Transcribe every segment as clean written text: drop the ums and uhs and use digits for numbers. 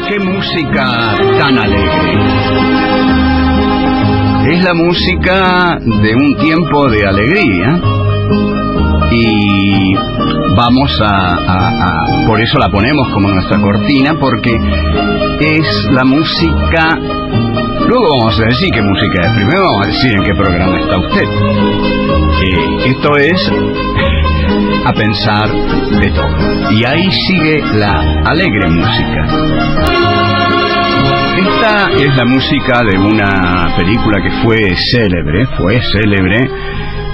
¡Qué música tan alegre! Es la música de un tiempo de alegría y vamos por eso la ponemos como nuestra cortina, porque es la música. Luego vamos a decir qué música es. Primero vamos a decir en qué programa está usted. Esto es A Pensar de Todo. Y ahí sigue la alegre música. Esta es la música de una película que fue célebre,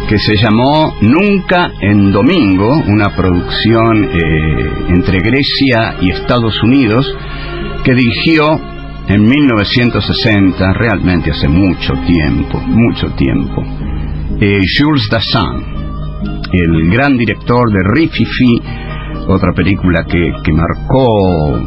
que se llamó Nunca en Domingo, una producción entre Grecia y Estados Unidos, que dirigió en 1960, realmente hace mucho tiempo, Jules Dassin, el gran director de Rififi, otra película que marcó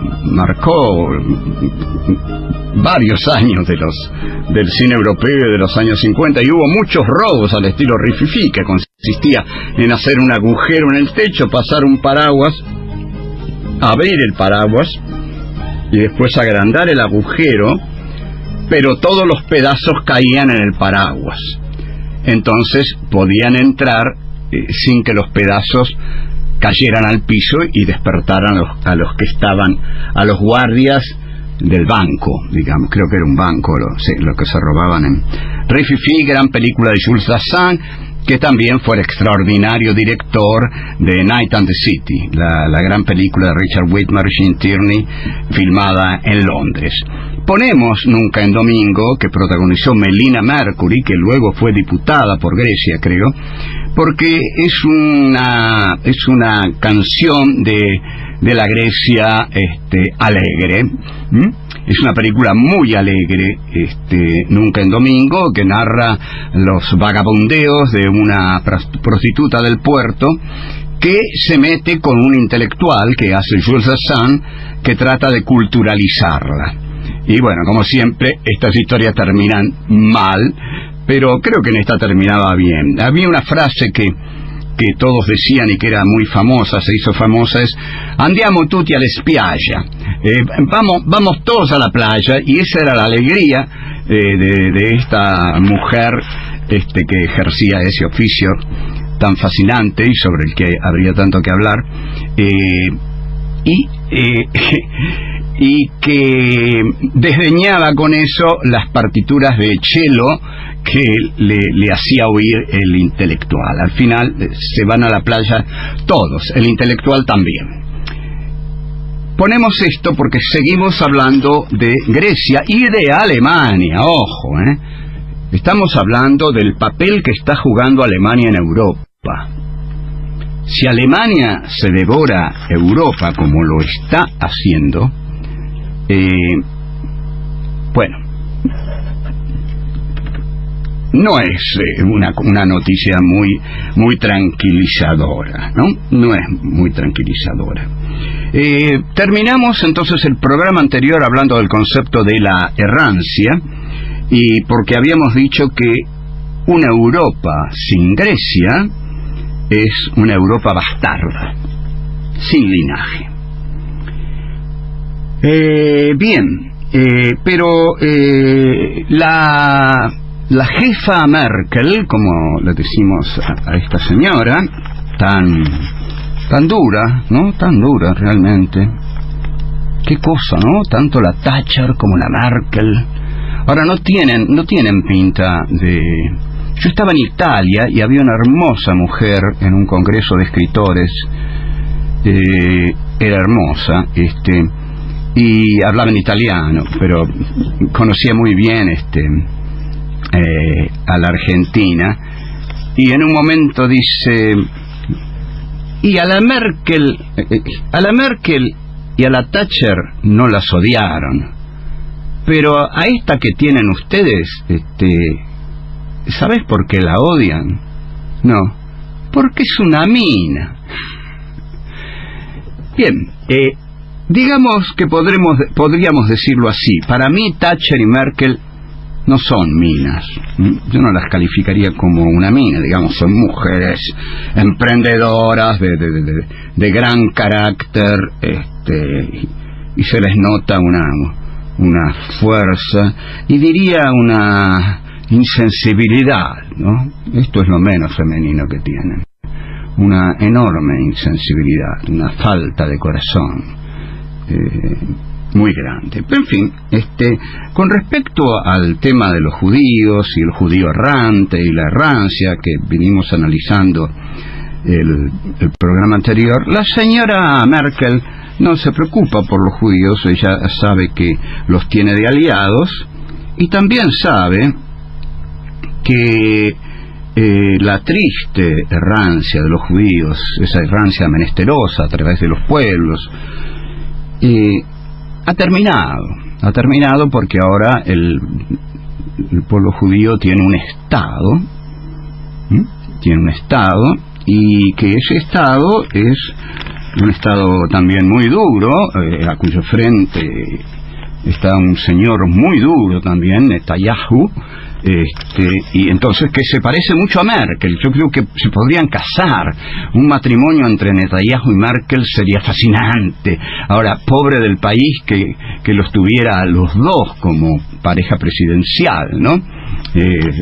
varios años del cine europeo de los años 50, y hubo muchos robos al estilo Rififi, que consistía en hacer un agujero en el techo, pasar un paraguas, abrir el paraguas y después agrandar el agujero, pero todos los pedazos caían en el paraguas. Entonces podían entrar sin que los pedazos cayeran al piso y despertaran a los que estaban, a los guardias del banco, digamos, creo que era un banco lo que se robaban en Rififi, gran película de Jules Dassin, que también fue el extraordinario director de Night and the City, la gran película de Richard Widmark y Gene Tierney, filmada en Londres. Ponemos Nunca en Domingo, que protagonizó Melina Mercury, que luego fue diputada por Grecia, creo, porque es una canción de la Grecia alegre. Es una película muy alegre, Nunca en Domingo, que narra los vagabundeos de una prostituta del puerto que se mete con un intelectual que hace Jules Dassin, que trata de culturalizarla. Y bueno, como siempre, estas historias terminan mal, pero creo que en esta terminaba bien. Había una frase que todos decían y que era muy famosa, se hizo famosa, es "Andiamo tutti alla spiaggia", vamos todos a la playa, y esa era la alegría de esta mujer que ejercía ese oficio tan fascinante y sobre el que habría tanto que hablar, y que desdeñaba con eso las partituras de cello que le hacía oír el intelectual. Al final se van a la playa todos, el intelectual también. Ponemos esto porque seguimos hablando de Grecia y de Alemania, ojo, estamos hablando del papel que está jugando Alemania en Europa. Si Alemania se devora Europa como lo está haciendo, bueno, no es una noticia muy tranquilizadora, ¿no? No es muy tranquilizadora. Terminamos entonces el programa anterior hablando del concepto de la errancia, y porque habíamos dicho que una Europa sin Grecia es una Europa bastarda, sin linaje. Pero la jefa Merkel, como le decimos a esta señora, tan dura, ¿no? Tan dura realmente. Qué cosa, ¿no? Tanto la Thatcher como la Merkel. Ahora no tienen pinta de... Yo estaba en Italia y había una hermosa mujer en un congreso de escritores. Era hermosa, y hablaba en italiano, pero conocía muy bien a la Argentina, y en un momento dice: y a la Merkel y a la Thatcher no las odiaron, pero a esta que tienen ustedes, ¿sabes por qué la odian? No, porque es una mina. Bien, digamos que podríamos decirlo así. Para mí Thatcher y Merkel no son minas. Yo no las calificaría como una mina, digamos, son mujeres emprendedoras de gran carácter, y se les nota una fuerza y diría una insensibilidad, ¿no? Esto es lo menos femenino que tienen. Una enorme insensibilidad, una falta de corazón muy grande. Pero en fin, con respecto al tema de los judíos y el judío errante y la errancia que vinimos analizando el programa anterior, la señora Merkel no se preocupa por los judíos. Ella sabe que los tiene de aliados y también sabe que la triste errancia de los judíos, esa errancia menesterosa a través de los pueblos, ha terminado porque ahora el pueblo judío tiene un Estado, y que ese Estado es un Estado también muy duro, a cuyo frente está un señor muy duro también, Netanyahu, y entonces que se parece mucho a Merkel. Yo creo que se podrían casar. Un matrimonio entre Netanyahu y Merkel sería fascinante. Ahora, pobre del país que los tuviera a los dos como pareja presidencial, ¿no?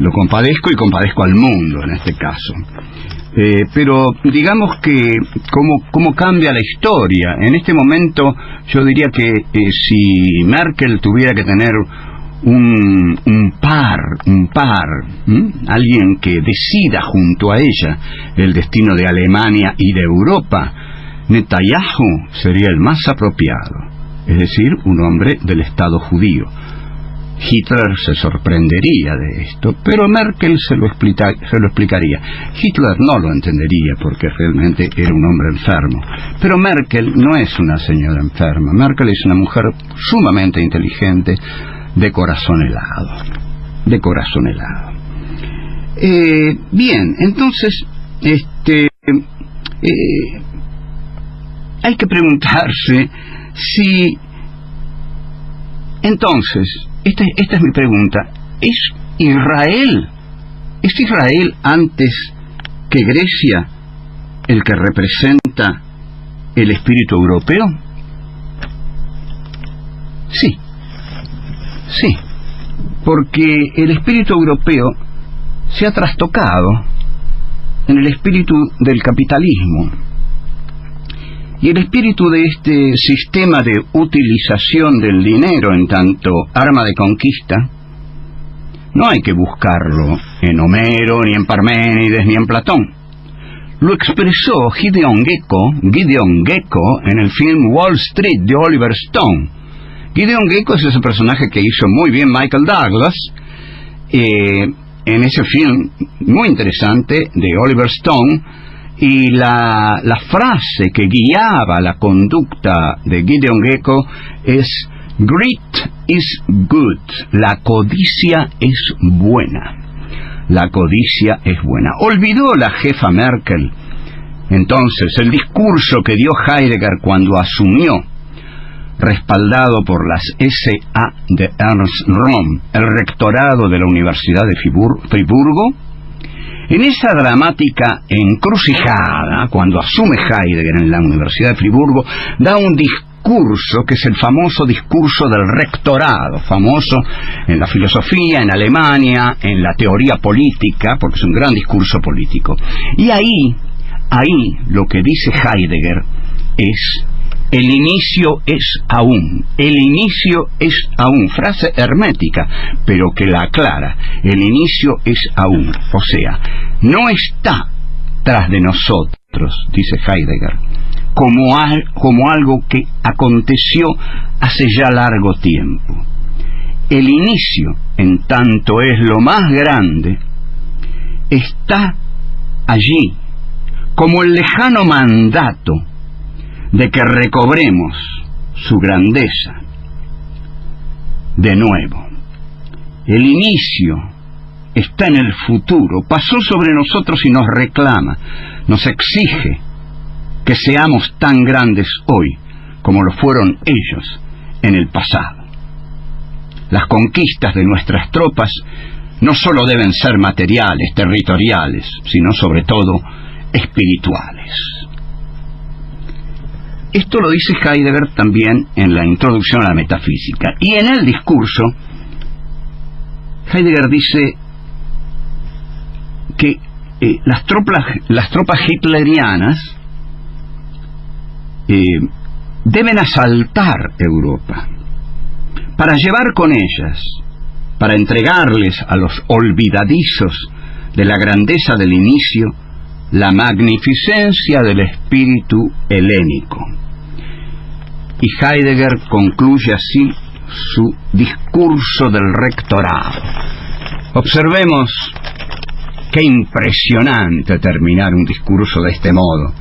Lo compadezco y compadezco al mundo en este caso. Pero digamos que cómo cambia la historia. En este momento yo diría que si Merkel tuviera que tener un par, alguien que decida junto a ella el destino de Alemania y de Europa, Netanyahu sería el más apropiado, es decir, un hombre del Estado judío. Hitler se sorprendería de esto, pero Merkel se lo explicaría. Hitler no lo entendería porque realmente era un hombre enfermo. Pero Merkel no es una señora enferma. Merkel es una mujer sumamente inteligente, de corazón helado. Bien, entonces, hay que preguntarse si... Entonces, esta es mi pregunta. ¿Es Israel antes que Grecia el que representa el espíritu europeo? Sí, porque el espíritu europeo se ha trastocado en el espíritu del capitalismo. Y el espíritu de este sistema de utilización del dinero en tanto arma de conquista, no hay que buscarlo en Homero, ni en Parménides, ni en Platón. Lo expresó Gideon Gecko en el film Wall Street de Oliver Stone. Gideon Gecko es ese personaje que hizo muy bien Michael Douglas en ese film muy interesante de Oliver Stone. Y la frase que guiaba la conducta de Gideon Gecko es "Greed is good", la codicia es buena. Olvidó la jefa Merkel entonces el discurso que dio Heidegger cuando asumió, respaldado por las S.A. de Ernst Röhm, el rectorado de la Universidad de Friburgo. En esa dramática encrucijada, cuando asume Heidegger en la Universidad de Friburgo, da un discurso que es el famoso discurso del rectorado, famoso en la filosofía, en Alemania, en la teoría política, porque es un gran discurso político. Y ahí lo que dice Heidegger es: el inicio es aún, frase hermética, pero que la aclara. El inicio es aún, o sea, no está tras de nosotros, dice Heidegger, como algo que aconteció hace ya largo tiempo. El inicio, en tanto es lo más grande, está allí, como el lejano mandato de que recobremos su grandeza de nuevo. El inicio está en el futuro, pasó sobre nosotros y nos reclama, nos exige que seamos tan grandes hoy como lo fueron ellos en el pasado. Las conquistas de nuestras tropas no solo deben ser materiales, territoriales, sino sobre todo espirituales. Esto lo dice Heidegger también en la introducción a la metafísica. Y en el discurso, Heidegger dice que las tropas hitlerianas deben asaltar Europa para llevar con ellas, para entregarles a los olvidadizos de la grandeza del inicio, la magnificencia del espíritu helénico. Y Heidegger concluye así su discurso del rectorado. Observemos qué impresionante terminar un discurso de este modo.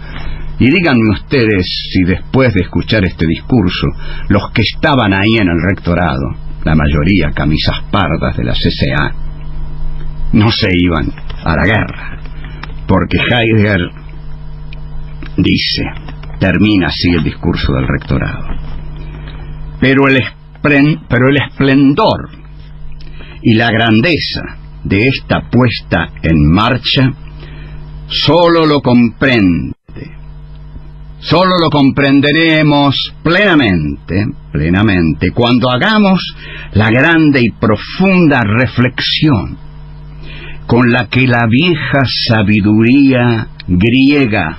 Y díganme ustedes si después de escuchar este discurso, los que estaban ahí en el rectorado, la mayoría camisas pardas de la CCA, no se iban a la guerra. Porque Heidegger dice, termina así el discurso del rectorado: pero el esplendor y la grandeza de esta puesta en marcha solo lo comprenderemos plenamente cuando hagamos la grande y profunda reflexión con la que la vieja sabiduría griega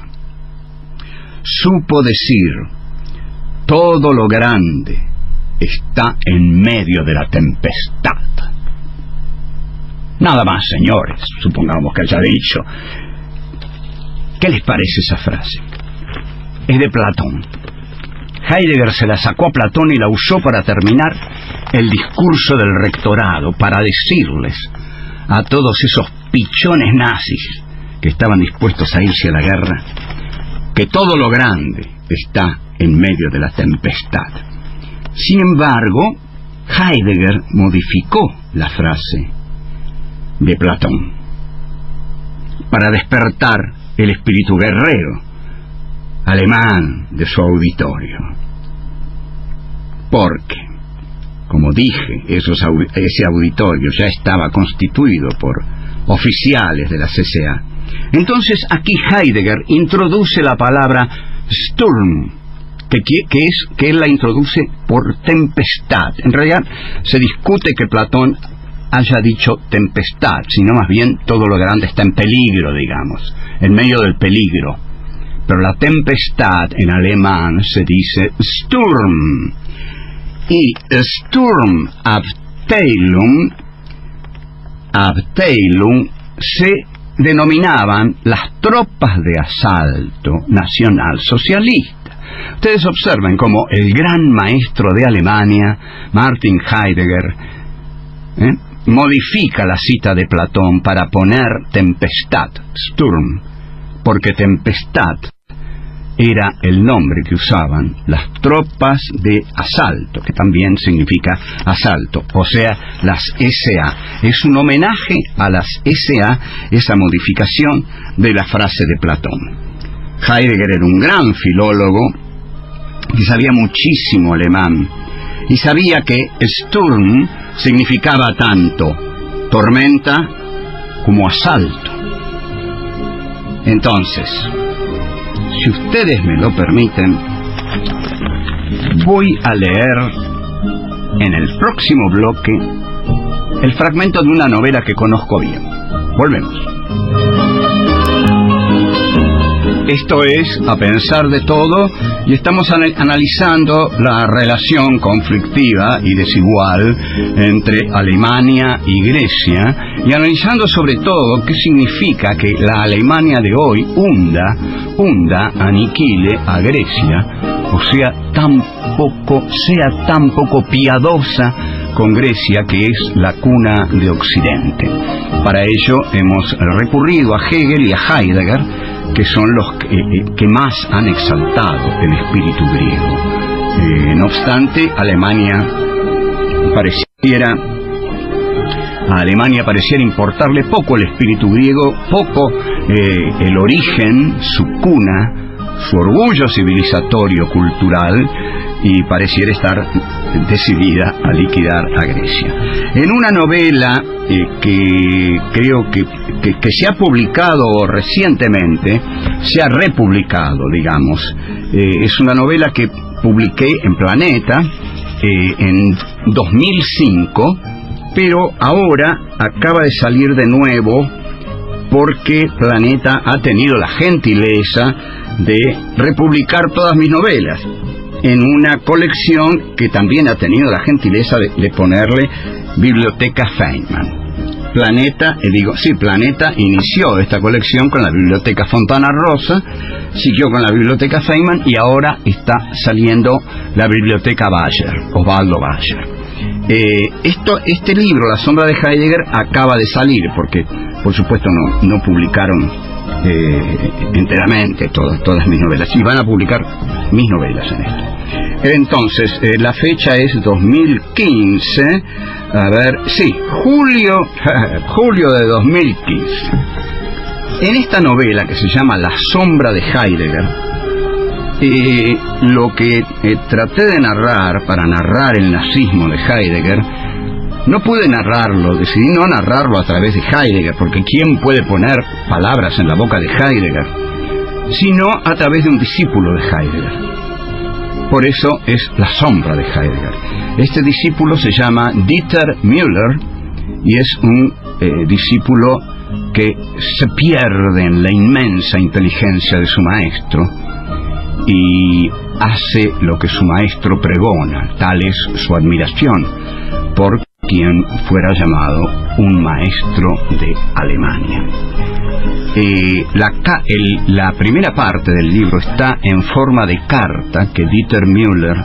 supo decir: todo lo grande está en medio de la tempestad. Nada más, señores, supongamos que haya dicho. ¿Qué les parece esa frase? Es de Platón. Heidegger se la sacó a Platón y la usó para terminar el discurso del rectorado, para decirles a todos esos pichones nazis que estaban dispuestos a irse a la guerra que todo lo grande está en medio de la tempestad. Sin embargo, Heidegger modificó la frase de Platón para despertar el espíritu guerrero alemán de su auditorio. Porque, como dije, ese auditorio ya estaba constituido por oficiales de la CCA. Entonces aquí Heidegger introduce la palabra Sturm, que él la introduce por tempestad. En realidad se discute que Platón haya dicho tempestad, sino más bien todo lo grande está en peligro, digamos, en medio del peligro. Pero la tempestad en alemán se dice Sturm, y Sturmabteilung se denominaban las tropas de asalto nacionalsocialista. Ustedes observen cómo el gran maestro de Alemania, Martin Heidegger, modifica la cita de Platón para poner tempestad, Sturm, porque tempestad era el nombre que usaban las tropas de asalto, que también significa asalto, o sea, las SA. Es un homenaje a las SA, esa modificación de la frase de Platón. Heidegger era un gran filólogo que sabía muchísimo alemán y sabía que Sturm significaba tanto tormenta como asalto. Entonces, si ustedes me lo permiten, voy a leer en el próximo bloque el fragmento de una novela que conozco bien. Volvemos. Esto es A Pensar de Todo, y estamos analizando la relación conflictiva y desigual entre Alemania y Grecia, y analizando sobre todo qué significa que la Alemania de hoy aniquile a Grecia, o sea tan poco piadosa con Grecia, que es la cuna de Occidente. Para ello hemos recurrido a Hegel y a Heidegger, que son los que más han exaltado el espíritu griego. No obstante, a Alemania pareciera importarle poco el espíritu griego, poco el origen, su cuna, su orgullo civilizatorio cultural, y pareciera estar decidida a liquidar a Grecia. En una novela que creo que se ha publicado recientemente, se ha republicado, digamos, es una novela que publiqué en Planeta en 2005, pero ahora acaba de salir de nuevo porque Planeta ha tenido la gentileza de republicar todas mis novelas en una colección que también ha tenido la gentileza de ponerle Biblioteca Feynman. Planeta inició esta colección con la Biblioteca Fontana Rosa, siguió con la Biblioteca Feynman y ahora está saliendo la Biblioteca Bayer, Osvaldo Bayer. Este libro, La sombra de Heidegger, acaba de salir porque, por supuesto, no publicaron enteramente todas mis novelas, y van a publicar mis novelas en esto. Entonces, la fecha es 2015, julio de 2015. En esta novela que se llama La sombra de Heidegger, lo que traté de narrar para narrar el nazismo de Heidegger, no pude narrarlo, decidí no narrarlo a través de Heidegger, porque ¿quién puede poner palabras en la boca de Heidegger? Sino a través de un discípulo de Heidegger. Por eso es La sombra de Heidegger. Este discípulo se llama Dieter Müller y es un discípulo que se pierde en la inmensa inteligencia de su maestro y hace lo que su maestro pregona. Tal es su admiración por quien fuera llamado un maestro de Alemania. La primera parte del libro está en forma de carta que Dieter Müller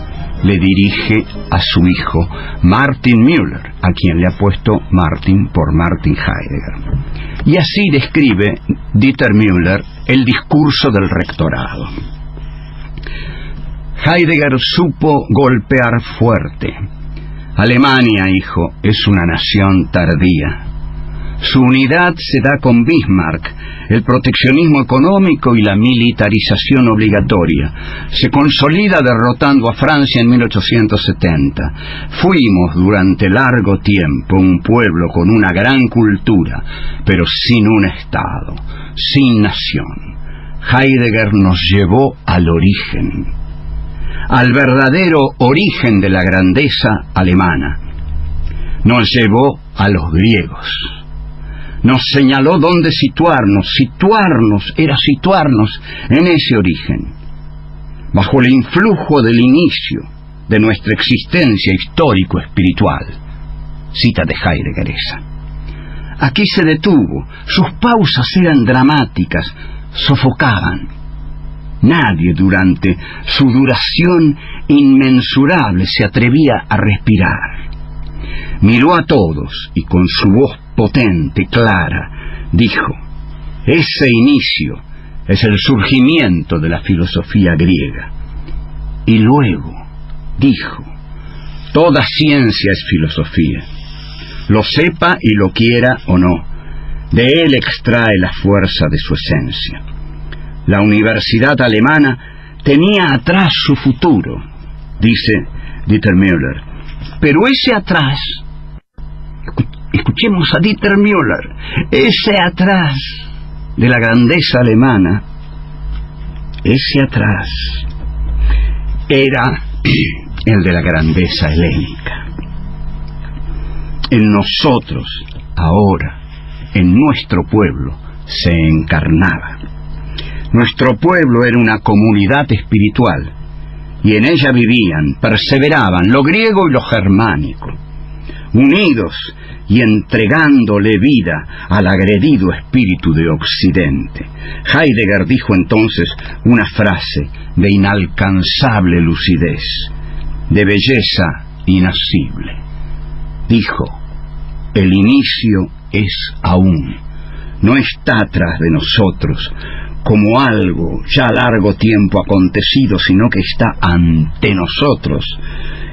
le dirige a su hijo Martin Müller, a quien le ha puesto Martin por Martin Heidegger. Y así describe Dieter Müller el discurso del rectorado. Heidegger supo golpear fuerte. Alemania, hijo, es una nación tardía. Su unidad se da con Bismarck, el proteccionismo económico y la militarización obligatoria. Se consolida derrotando a Francia en 1870. Fuimos durante largo tiempo un pueblo con una gran cultura, pero sin un Estado, sin nación. Heidegger nos llevó al origen, al verdadero origen de la grandeza alemana. Nos llevó a los griegos. Nos señaló dónde situarnos. Situarnos era situarnos en ese origen, bajo el influjo del inicio de nuestra existencia histórico-espiritual. Cita de Heidegger esa. Aquí se detuvo. Sus pausas eran dramáticas, sofocaban. Nadie durante su duración inmensurable se atrevía a respirar. Miró a todos y con su voz potente, clara, dijo: ese inicio es el surgimiento de la filosofía griega. Y luego dijo: toda ciencia es filosofía, lo sepa y lo quiera o no, de él extrae la fuerza de su esencia. La universidad alemana tenía atrás su futuro, dice Dieter Müller, pero ese atrás, escuchemos a Dieter Müller, ese atrás de la grandeza alemana, ese atrás era el de la grandeza helénica. En nosotros, ahora, en nuestro pueblo, se encarnaba. Nuestro pueblo era una comunidad espiritual, y en ella vivían, perseveraban lo griego y lo germánico, unidos y entregándole vida al agredido espíritu de Occidente. Heidegger dijo entonces una frase de inalcanzable lucidez, de belleza inacible. Dijo: el inicio es aún, no está atrás de nosotros como algo ya largo tiempo acontecido, sino que está ante nosotros.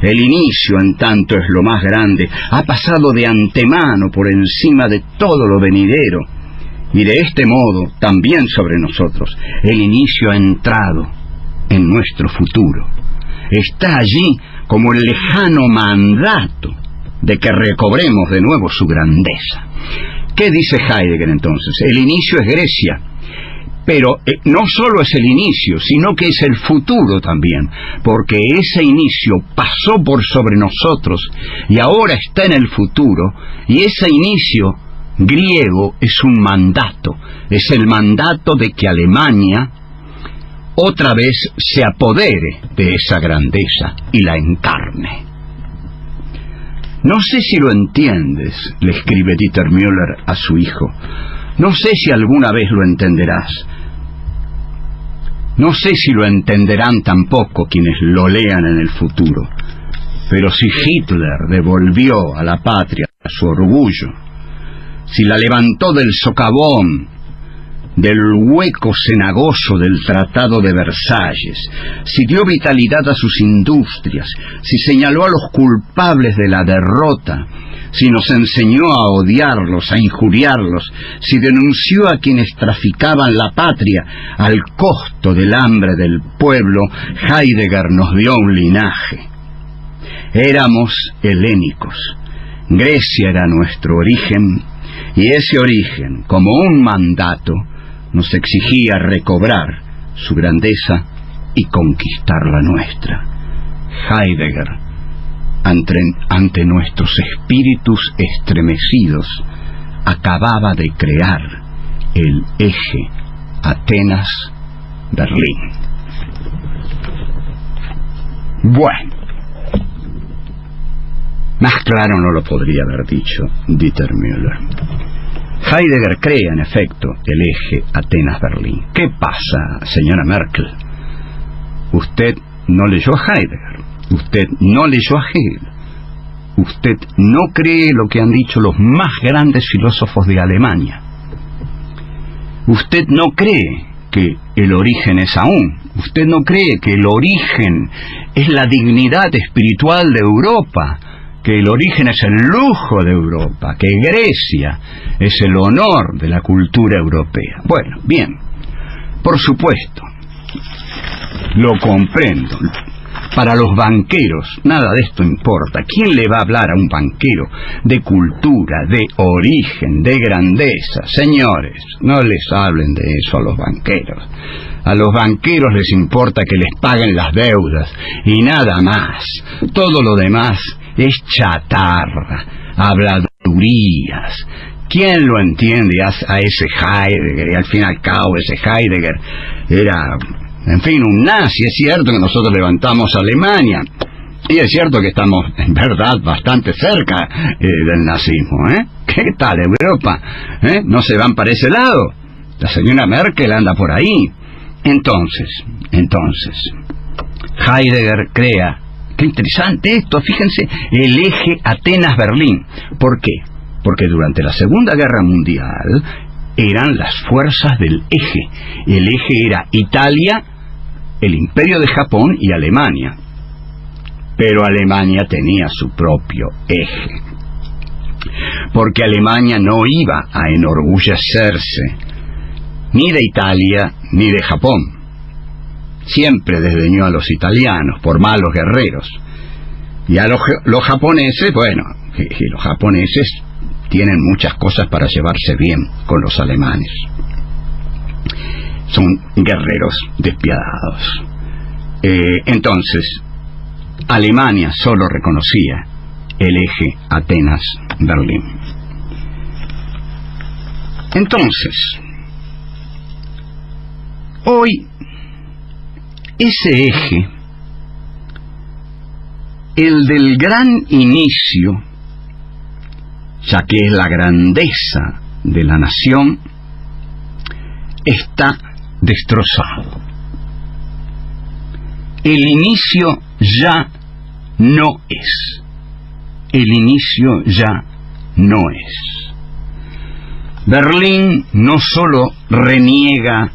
El inicio, en tanto, es lo más grande, ha pasado de antemano por encima de todo lo venidero, y de este modo, también sobre nosotros, el inicio ha entrado en nuestro futuro. está allí como el lejano mandato de que recobremos de nuevo su grandeza. ¿Qué dice Heidegger entonces? El inicio es Grecia, pero no solo es el inicio, sino que es el futuro también, porque ese inicio pasó por sobre nosotros y ahora está en el futuro, y ese inicio griego es un mandato, es el mandato de que Alemania otra vez se apodere de esa grandeza y la encarne. No sé si lo entiendes, le escribe Dieter Müller a su hijo. No sé si alguna vez lo entenderás. No sé si lo entenderán tampoco quienes lo lean en el futuro. Pero si Hitler devolvió a la patria su orgullo, si la levantó del socavón, del hueco cenagoso del Tratado de Versalles, si dio vitalidad a sus industrias, si señaló a los culpables de la derrota, si nos enseñó a odiarlos, a injuriarlos, si denunció a quienes traficaban la patria al costo del hambre del pueblo, Heidegger nos dio un linaje. Éramos helénicos. Grecia era nuestro origen, y ese origen, como un mandato, nos exigía recobrar su grandeza y conquistar la nuestra. Heidegger, ante nuestros espíritus estremecidos, acababa de crear el eje Atenas-Berlín. Bueno, más claro no lo podría haber dicho Dieter Müller. Heidegger crea, en efecto, el eje Atenas-Berlín. ¿Qué pasa, señora Merkel? Usted no leyó a Heidegger, usted no leyó a Hegel, usted no cree lo que han dicho los más grandes filósofos de Alemania. Usted no cree que el origen es aún, usted no cree que el origen es la dignidad espiritual de Europa, que el origen es el lujo de Europa, que Grecia es el honor de la cultura europea. Bueno, bien, por supuesto, lo comprendo. Para los banqueros nada de esto importa. ¿Quién le va a hablar a un banquero de cultura, de origen, de grandeza? Señores, no les hablen de eso a los banqueros. A los banqueros les importa que les paguen las deudas y nada más. Todo lo demás es chatarra, habladurías. ¿Quién lo entiende a ese Heidegger? Y al fin y al cabo ese Heidegger era, en fin, un nazi. Es cierto que nosotros levantamos a Alemania, y es cierto que estamos, en verdad, bastante cerca del nazismo, ¿eh? ¿Qué tal Europa? ¿No se van para ese lado? La señora Merkel anda por ahí. Entonces, Heidegger crea, qué interesante esto, fíjense, el eje Atenas-Berlín. ¿Por qué? Porque durante la Segunda Guerra Mundial eran las fuerzas del eje. El eje era Italia, el Imperio de Japón y Alemania. Pero Alemania tenía su propio eje, porque Alemania no iba a enorgullecerse ni de Italia ni de Japón. Siempre desdeñó a los italianos por malos guerreros, y a los japoneses, bueno, y los japoneses tienen muchas cosas para llevarse bien con los alemanes. Son guerreros despiadados. Entonces, Alemania solo reconocía el eje Atenas-Berlín. Entonces, hoy, ese eje, el del gran inicio, ya que es la grandeza de la nación, está destrozado. El inicio ya no es. El inicio ya no es. Berlín no solo reniega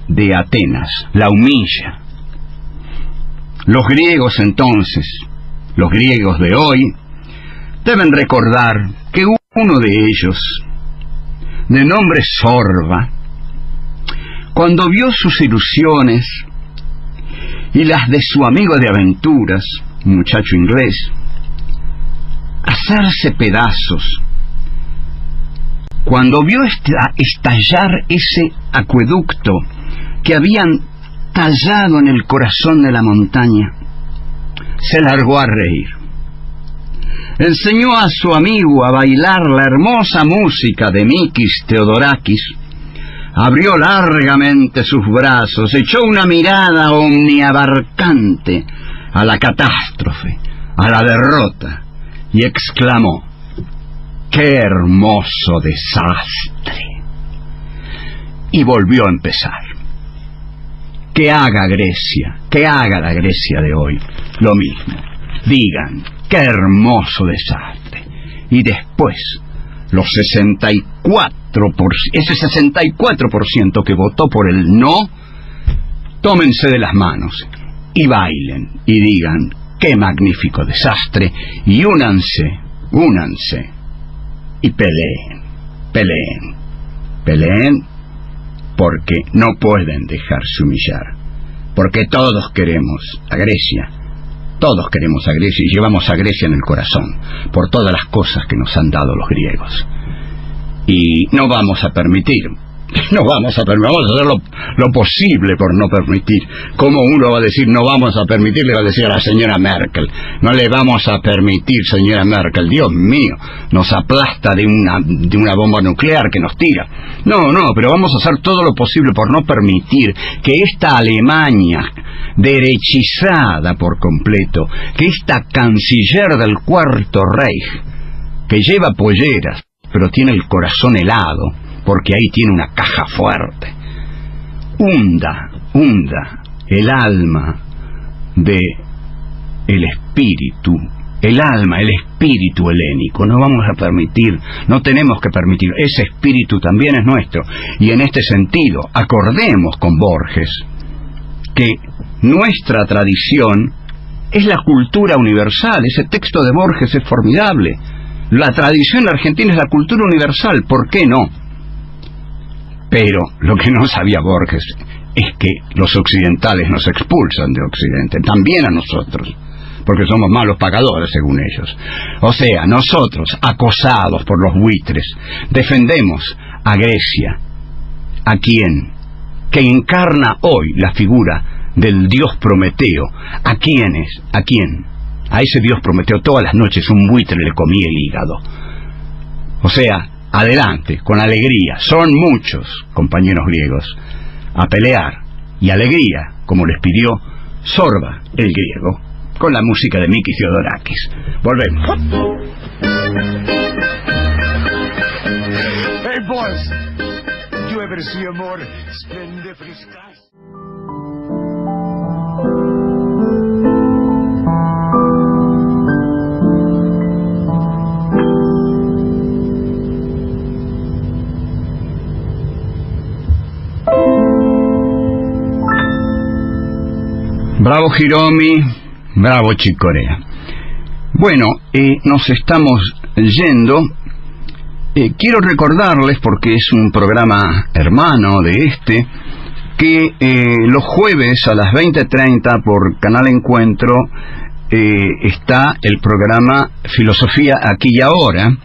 de Atenas, la humilla. Los griegos entonces, los griegos de hoy, deben recordar que uno de ellos, de nombre Sorba, cuando vio sus ilusiones y las de su amigo de aventuras, un muchacho inglés, hacerse pedazos cuando vio estallar ese acueducto que habían tallado en el corazón de la montaña. Se largó a reír. Enseñó a su amigo a bailar la hermosa música de Mikis Theodorakis, abrió largamente sus brazos, echó una mirada omniabarcante a la catástrofe, a la derrota, y exclamó: ¡qué hermoso desastre! Y volvió a empezar. Que haga Grecia, que haga la Grecia de hoy lo mismo. Digan: ¡qué hermoso desastre! Y después, ese 64% que votó por el no, tómense de las manos y bailen y digan: ¡qué magnífico desastre! Y únanse y peleen, porque no pueden dejarse humillar, porque todos queremos a Grecia y llevamos a Grecia en el corazón por todas las cosas que nos han dado los griegos, y no vamos a permitir, vamos a hacer lo posible por no permitir. ¿Cómo uno va a decir no vamos a permitir? Le va a decir a la señora Merkel: no le vamos a permitir, señora Merkel, Dios mío, nos aplasta de una bomba nuclear que nos tira. No, pero vamos a hacer todo lo posible por no permitir que esta Alemania derechizada por completo, que esta canciller del Cuarto Reich, que lleva polleras pero tiene el corazón helado porque ahí tiene una caja fuerte, hunda el alma de el espíritu helénico. No vamos a permitir, no tenemos que permitir. Ese espíritu también es nuestro, y en este sentido acordemos con Borges que nuestra tradición es la cultura universal. Ese texto de Borges es formidable. La tradición argentina es la cultura universal, ¿por qué no? Pero lo que no sabía Borges es que los occidentales nos expulsan de Occidente, también a nosotros, porque somos malos pagadores según ellos. O sea, nosotros, acosados por los buitres, defendemos a Grecia, ¿a quién? Que encarna hoy la figura del dios Prometeo. ¿A quién es? ¿A quién? A ese dios Prometeo todas las noches un buitre le comía el hígado. O sea, adelante, con alegría, son muchos, compañeros griegos, a pelear, y alegría, como les pidió Sorba, el griego, con la música de Mikis Theodorakis. Volvemos. Hey boys, did you ever see a more splendiferous sky? Bravo Hiromi, bravo Chicorea. Bueno, nos estamos yendo. Quiero recordarles, porque es un programa hermano de este, que los jueves a las 20:30 por Canal Encuentro está el programa Filosofía Aquí y Ahora,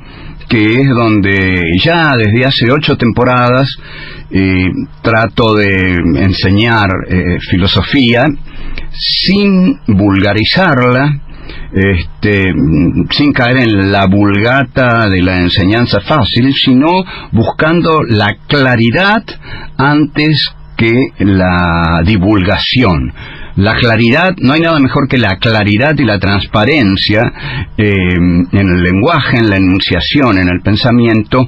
que es donde ya desde hace 8 temporadas trato de enseñar filosofía sin vulgarizarla, sin caer en la vulgata de la enseñanza fácil, sino buscando la claridad antes que la divulgación. La claridad, no hay nada mejor que la claridad y la transparencia en el lenguaje, en la enunciación, en el pensamiento,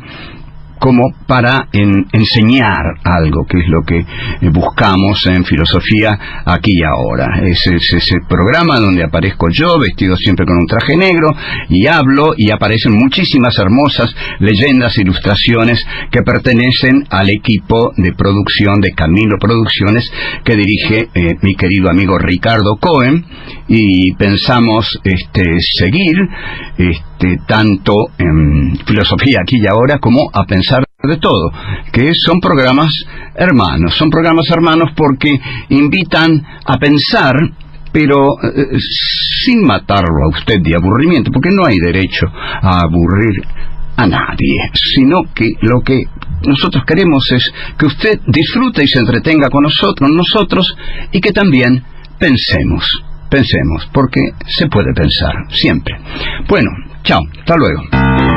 como para enseñar algo, que es lo que buscamos en Filosofía Aquí y Ahora. Es ese programa donde aparezco yo, vestido siempre con un traje negro, y hablo, y aparecen muchísimas hermosas leyendas e ilustraciones que pertenecen al equipo de producción de Camino Producciones, que dirige mi querido amigo Ricardo Cohen, y pensamos seguir tanto en filosofía aquí y ahora como a pensar de todo, que son programas hermanos porque invitan a pensar, pero sin matarlo a usted de aburrimiento, porque no hay derecho a aburrir a nadie, sino que lo que nosotros queremos es que usted disfrute y se entretenga con nosotros y que también pensemos, porque se puede pensar siempre. Bueno, chao, hasta luego.